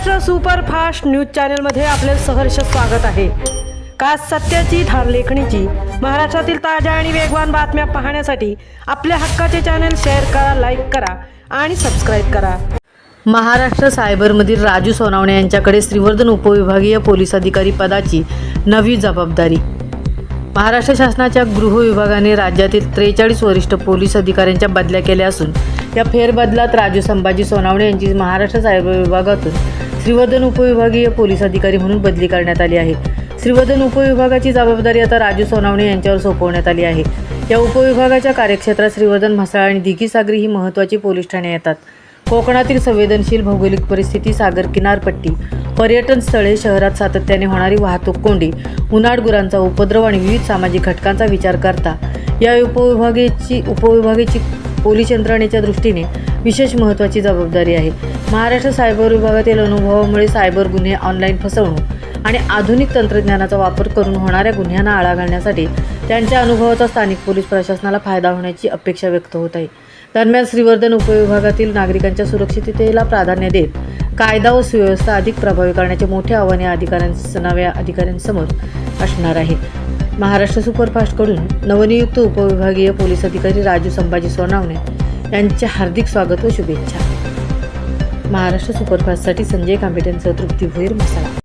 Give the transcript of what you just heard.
Maharashtra superfast news चॅनलमध्ये आपले सहर्ष स्वागत आहे। खास सत्याची धार लेखणीची महाराष्ट्रातील ताज्या आणि वेगवान बातम्या पाहण्यासाठी आपल्या हक्काचे चॅनल शेअर करा, लाईक करा आणि सबस्क्राईब करा। महाराष्ट्र सायबरमधील राजू सोनावणे यांच्याकडे श्रीवर्धन उपविभागीय पोलीस अधिकारी पदाची नवी जबाबदारी। महाराष्ट्र शासनाच्या गृह विभागाने राज्यातील 43 वरिष्ठ पोलीस अधिकाऱ्यांच्या बदल्या केल्या असून या फेरबदलात राजू संभाजी सोनावणे यांची महाराष्ट्र सायबर विभागातून श्रीवर्धन उपविभागीय पोलीस अधिकारी म्हणून बदली करण्यात आली आहे। श्रीवर्धन उपविभागाची जबाबदारी आता राजू सोनावणे यांच्यावर सोपवण्यात आली आहे। या उपविभागाच्या कार्यक्षेत्रात श्रीवर्धन, म्हसळा आणि दिघीसागरी ही महत्त्वाची पोलीस ठाणे येतात। कोकणातील संवेदनशील भौगोलिक परिस्थिती, सागर किनारपट्टी, पर्यटन स्थळे, शहरात सातत्याने होणारी वाहतूक कोंडी, उन्हाळ गुरांचा उपद्रव आणि विविध सामाजिक घटकांचा विचार करता या उपविभागाची पोलीस यंत्रणेच्या दृष्टीने विशेष महत्त्वाची जबाबदारी आहे। महाराष्ट्र सायबर विभागातील अनुभवामुळे सायबर गुन्हे, ऑनलाईन फसवणूक आणि आधुनिक तंत्रज्ञानाचा वापर करून होणाऱ्या गुन्ह्यांना आळा घालण्यासाठी त्यांच्या अनुभवाचा स्थानिक पोलीस प्रशासनाला फायदा होण्याची अपेक्षा व्यक्त होत आहे। दरम्यान श्रीवर्धन उपविभागातील नागरिकांच्या सुरक्षिततेला प्राधान्य देत कायदा व सुव्यवस्था अधिक प्रभावी करण्याचे मोठे आव्हान या नव्या अधिकाऱ्यांसमोर असणार आहे। महाराष्ट्र सुपरफास्टकडून नवनियुक्त उपविभागीय पोलीस अधिकारी राजू संभाजी सोनावणे यांचे हार्दिक स्वागत व शुभेच्छा। महाराष्ट्र सुपरफास्टसाठी संजय कांबेट यांचं तृप्ती भोईर, म्हसळा।